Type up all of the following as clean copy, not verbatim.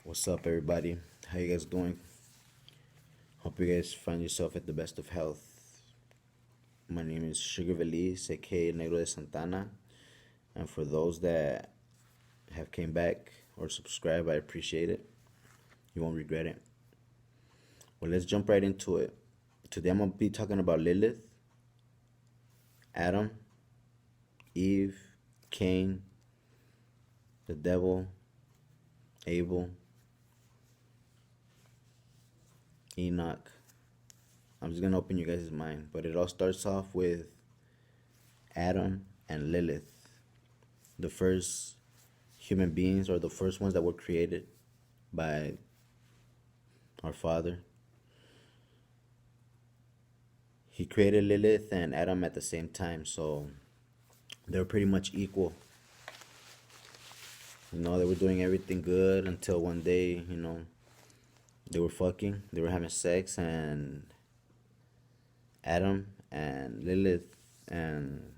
What's up, everybody? How you guys doing? Hope you guys find yourself at the best of health. My name is Sugar Veliz, aka Negro de Santana, and for those that have came back or subscribed, I appreciate it. You won't regret it. Well, let's jump right into it. Today I'm gonna be talking about Lilith, Adam, Eve, Cain, the devil, Abel, Enoch. I'm just gonna open you guys' mind, but it all starts off with Adam and Lilith, the first human beings or the first ones that were created by our Father. He created Lilith and Adam at the same time, so they were pretty much equal. They were doing everything good until one day, they were fucking, they were having sex, and Adam and Lilith and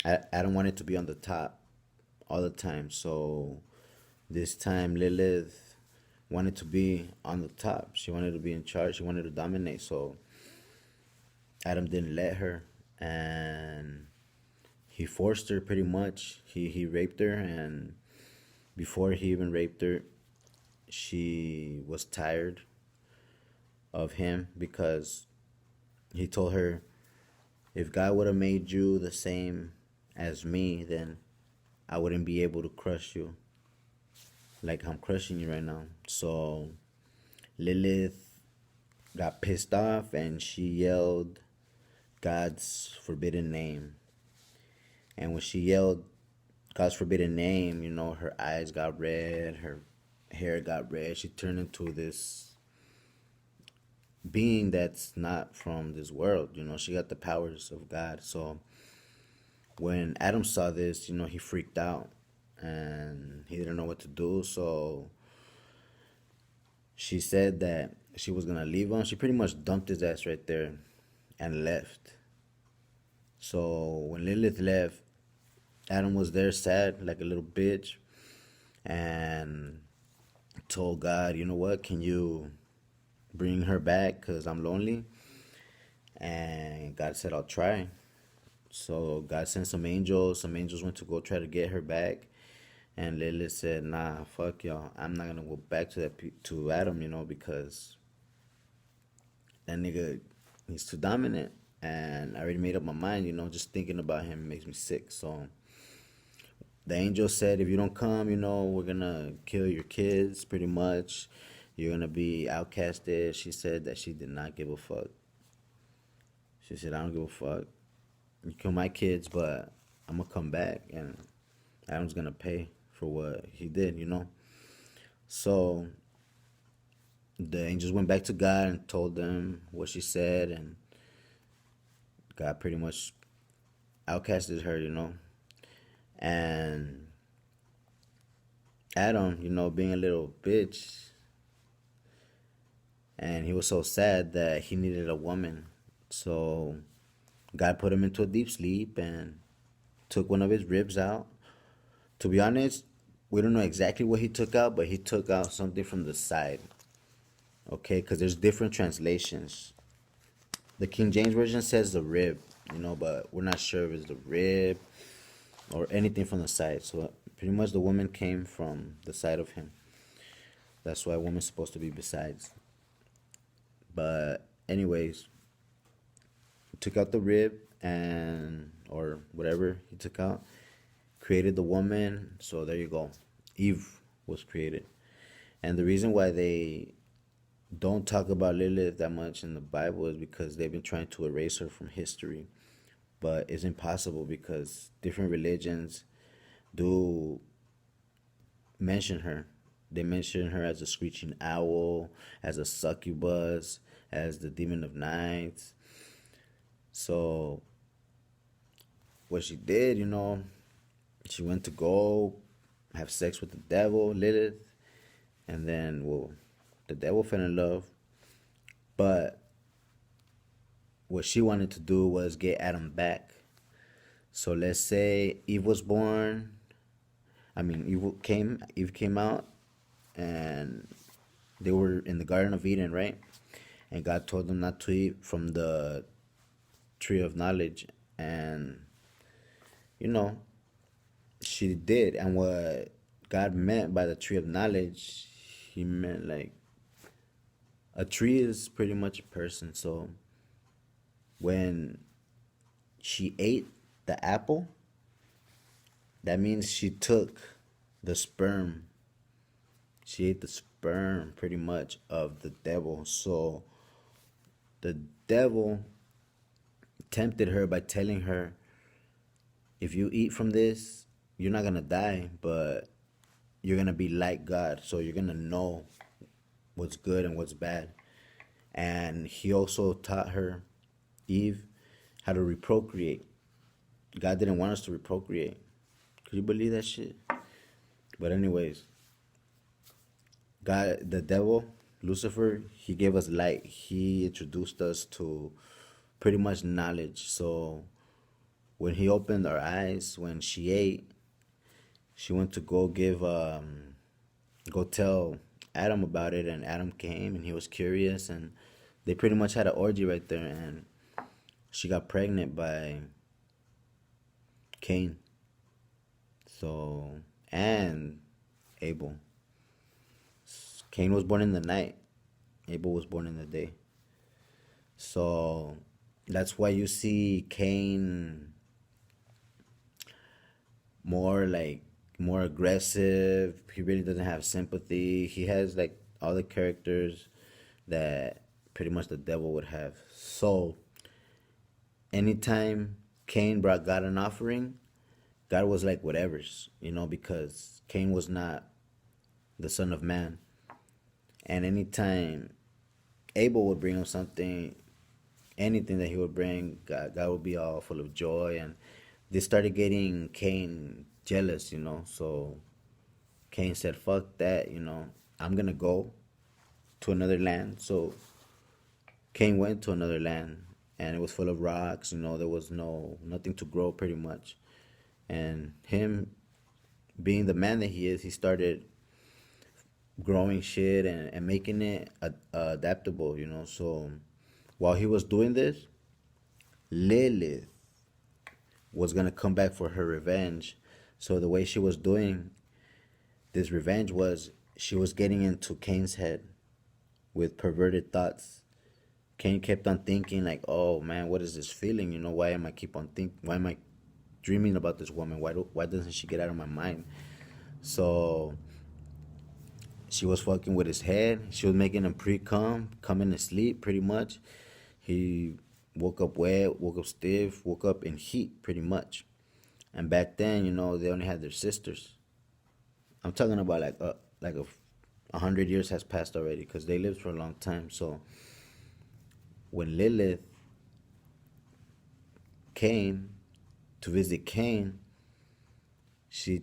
Adam wanted to be on the top all the time. So this time Lilith wanted to be on the top. She wanted to be in charge. She wanted to dominate. So Adam didn't let her, and he forced her pretty much. He raped her, and before he even raped her, she was tired of him because he told her, if God would have made you the same as me, then I wouldn't be able to crush you like I'm crushing you right now. So Lilith got pissed off and she yelled God's forbidden name. And when she yelled God's forbidden name, her eyes got red, her hair got red. She turned into this being that's not from this world. She got the powers of God. So when Adam saw this, he freaked out and he didn't know what to do. So she said that she was gonna leave him. She pretty much dumped his ass right there and left. So when Lilith left, Adam was there sad like a little bitch and told God, you know what, can you bring her back because I'm lonely? And God said, I'll try. So God sent some angels. Some angels went to go try to get her back. And Lilith said, nah, fuck y'all. I'm not going to go back to Adam, because that nigga, he's too dominant. And I already made up my mind, just thinking about him makes me sick. So the angel said, if you don't come, we're going to kill your kids pretty much. You're going to be outcasted. She said that she did not give a fuck. She said, I don't give a fuck. You kill my kids, but I'm going to come back and Adam's going to pay for what he did, So the angels went back to God and told them what she said, and God pretty much outcasted her, And Adam, being a little bitch, and he was so sad that he needed a woman. So God put him into a deep sleep and took one of his ribs out. To be honest, we don't know exactly what he took out, but he took out something from the side. Okay, because there's different translations. The King James Version says the rib, but we're not sure if it's the rib or anything from the side. So pretty much the woman came from the side of him. That's why a woman's supposed to be besides. But anyways, he took out the rib and or whatever he took out, created the woman. So there you go. Eve was created. And the reason why they don't talk about Lilith that much in the Bible is because they've been trying to erase her from history. But it's impossible because different religions do mention her. They mention her as a screeching owl, as a succubus, as the demon of night. So what she did, she went to go have sex with the devil, Lilith, and then, the devil fell in love. But what she wanted to do was get Adam back. So let's say Eve was born. Eve came out, and They were in the Garden of Eden, right? And God told them not to eat from the tree of knowledge. And, you know, she did. And what God meant by the tree of knowledge, he meant like a tree is pretty much a person. So when she ate the apple, that means she took the sperm. She ate the sperm pretty much of the devil. So the devil tempted her by telling her, if you eat from this, you're not going to die, but you're going to be like God. So you're going to know what's good and what's bad. And he also taught her, Eve, how to reprocreate. God didn't want us to reprocreate. Could you believe that shit? But anyways, God, the devil, Lucifer, he gave us light. He introduced us to pretty much knowledge. So when he opened our eyes, when she ate, she went to go tell Adam about it, and Adam came and he was curious, and they pretty much had an orgy right there, and she got pregnant by Cain. So, and Abel. Cain was born in the night. Abel was born in the day. So that's why you see Cain more aggressive. He really doesn't have sympathy. He has like all the characters that pretty much the devil would have. So anytime Cain brought God an offering, God was like whatever's, because Cain was not the son of man. And anytime Abel would bring him something, anything that he would bring, God would be all full of joy. And they started getting Cain jealous, So Cain said, fuck that, I'm going to go to another land. So Cain went to another land, and it was full of rocks, there was nothing to grow pretty much. And him being the man that he is, he started growing shit and making it adaptable, So while he was doing this, Lilith was going to come back for her revenge. So the way she was doing this revenge was she was getting into Cain's head with perverted thoughts. Cain kept on thinking like, oh man, what is this feeling? Why am I dreaming about this woman? Why doesn't she get out of my mind? So she was fucking with his head. She was making him pre-cum, coming to sleep pretty much. He woke up wet, woke up stiff, woke up in heat pretty much. And back then, they only had their sisters. I'm talking about like 100 years has passed already, because they lived for a long time. So when Lilith came to visit Cain, she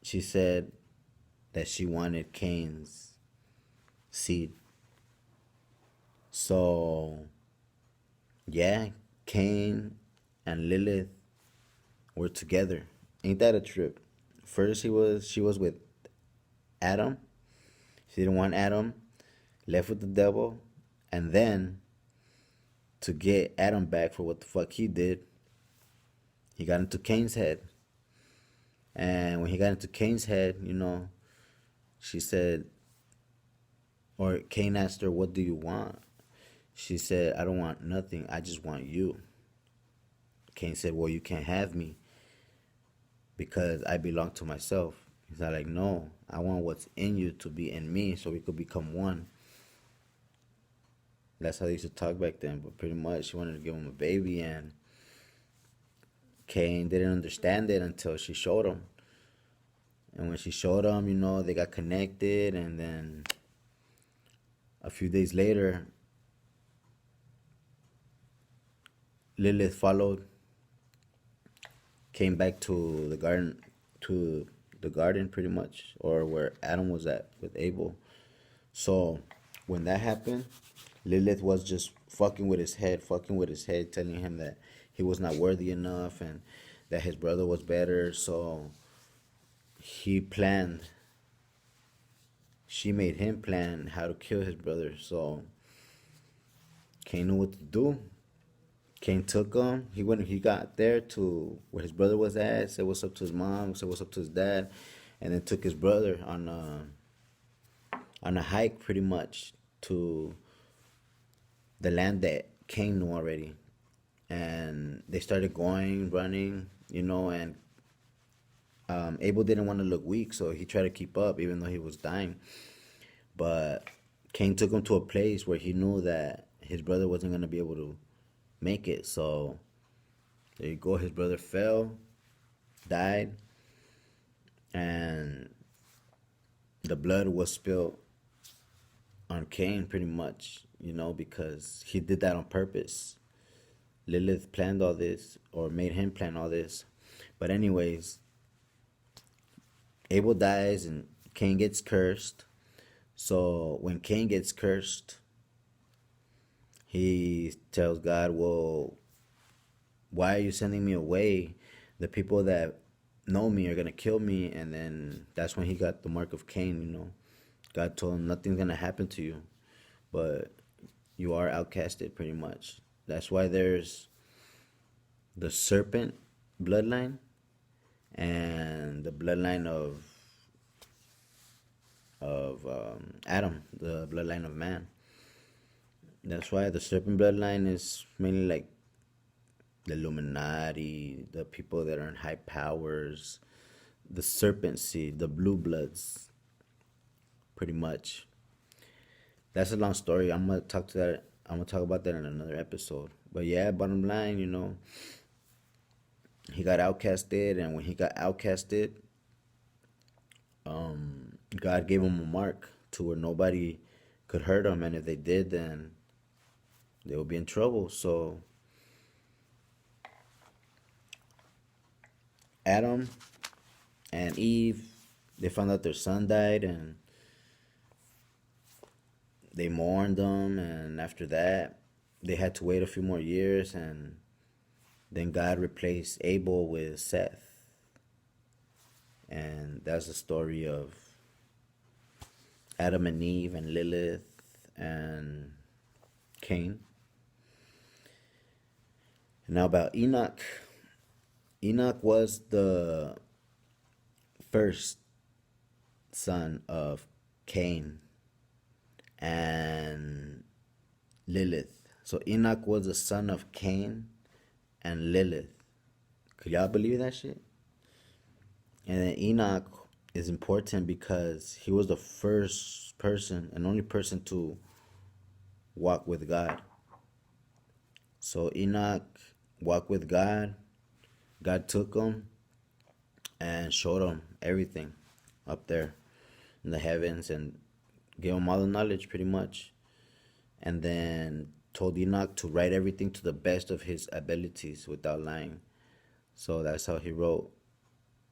said that she wanted Cain's seed. So yeah, Cain and Lilith were together. Ain't that a trip? First she was with Adam. She didn't want Adam, left with the devil, and then to get Adam back for what the fuck he did, he got into Cain's head. And when he got into Cain's head, she said, or Cain asked her, what do you want? She said, I don't want nothing. I just want you. Cain said, well, you can't have me because I belong to myself. He's like, no, I want what's in you to be in me so we could become one. That's how they used to talk back then. But pretty much she wanted to give him a baby, and Cain didn't understand it until she showed him. And when she showed him, they got connected, and then a few days later, Lilith followed, came back to the garden pretty much, or where Adam was at with Abel. So when that happened, Lilith was just fucking with his head, telling him that he was not worthy enough and that his brother was better. So she planned she made him plan how to kill his brother. So Cain knew what to do. Cain took him. He got there to where his brother was at, said what's up to his mom, said what's up to his dad, and then took his brother on a hike pretty much to the land that Cain knew already. And they started going, running, and Abel didn't want to look weak, so he tried to keep up even though he was dying. But Cain took him to a place where he knew that his brother wasn't going to be able to make it. So there you go. His brother fell, died, and the blood was spilled on Cain pretty much, because he did that on purpose. Lilith planned all this, or made him plan all this. But anyways, Abel dies and Cain gets cursed. So when Cain gets cursed, he tells God, well, why are you sending me away? The people that know me are going to kill me. And then that's when he got the mark of Cain. God told him nothing's going to happen to you, but you are outcasted pretty much. That's why there's the serpent bloodline and the bloodline of Adam, the bloodline of man. That's why the serpent bloodline is mainly like the Illuminati, the people that are in high powers, the serpent seed, the blue bloods, pretty much. That's a long story. I'm gonna talk about that in another episode. But yeah, bottom line, he got outcasted, and when he got outcasted, God gave him a mark to where nobody could hurt him, and if they did, then they would be in trouble. So Adam and Eve, they found out their son died, and they mourned them, and after that, they had to wait a few more years, and then God replaced Abel with Seth. And that's the story of Adam and Eve and Lilith and Cain. And now about Enoch. Enoch was the first son of Cain and Lilith. So Enoch was the son of Cain and Lilith. Could y'all believe that shit? And then Enoch is important because he was the first person and only person to walk with God. So Enoch walked with God. God took him and showed him everything up there in the heavens and gave him all the knowledge pretty much. And then told Enoch to write everything to the best of his abilities without lying. So that's how he wrote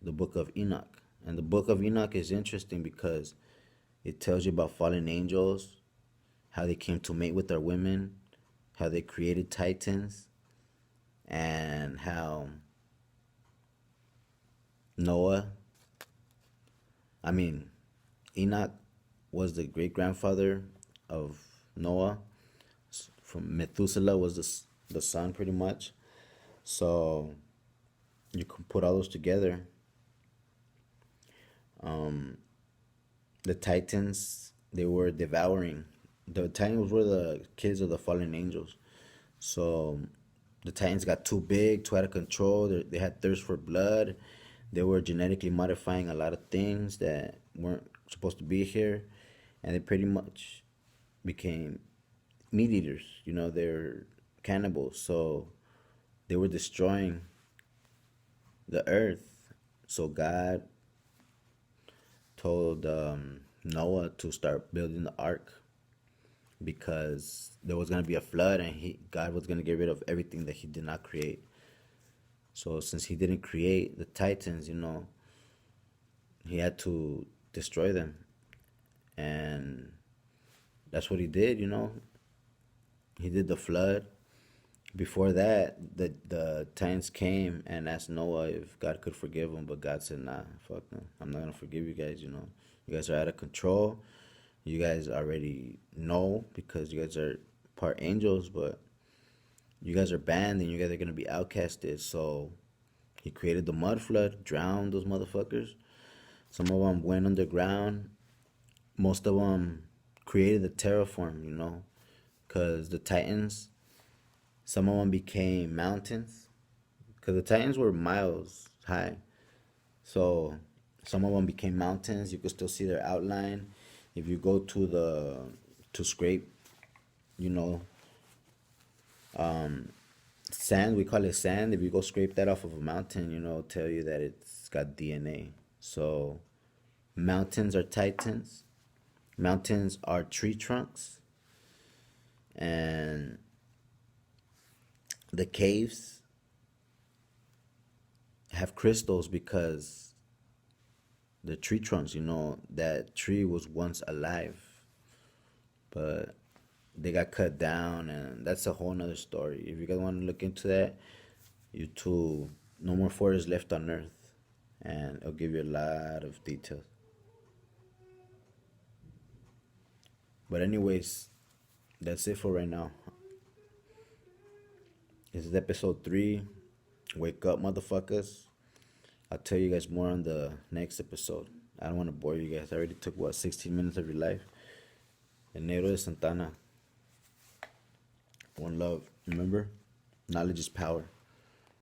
the book of Enoch. And the book of Enoch is interesting because it tells you about fallen angels, how they came to mate with our women, how they created titans, and how Enoch was the great-grandfather of Noah. From Methuselah was the son pretty much. So you can put all those together. The Titans, they were devouring. The Titans were the kids of the fallen angels. So the Titans got too big, too out of control. They had thirst for blood. They were genetically modifying a lot of things that weren't supposed to be here. And they pretty much became meat eaters. They're cannibals. So they were destroying the earth. So God told Noah to start building the ark because there was going to be a flood, and God was going to get rid of everything that he did not create. So since he didn't create the Titans, he had to destroy them. And that's what he did, He did the flood. Before that, the Titans came and asked Noah if God could forgive them, but God said, nah, fuck no. I'm not going to forgive you guys, You guys are out of control. You guys already know because you guys are part angels, but you guys are banned and you guys are gonna be outcasted. So he created the mud flood, drowned those motherfuckers. Some of them went underground. Most of them created the terraform, because the Titans, some of them became mountains, because the Titans were miles high. So some of them became mountains. You could still see their outline. If you go to scrape, you know, sand, we call it sand. If you go scrape that off of a mountain, it'll tell you that it's got DNA. So mountains are Titans. Mountains are tree trunks. And the caves have crystals because the tree trunks, that tree was once alive, but they got cut down, and that's a whole nother story. If you guys want to look into that, YouTube, No More Forests Left on Earth, and it'll give you a lot of details. But anyways, that's it for right now. This is episode 3. Wake up, motherfuckers. I'll tell you guys more on the next episode. I don't want to bore you guys. I already took, 16 minutes of your life. El Negro de Santana. One love. Remember, knowledge is power.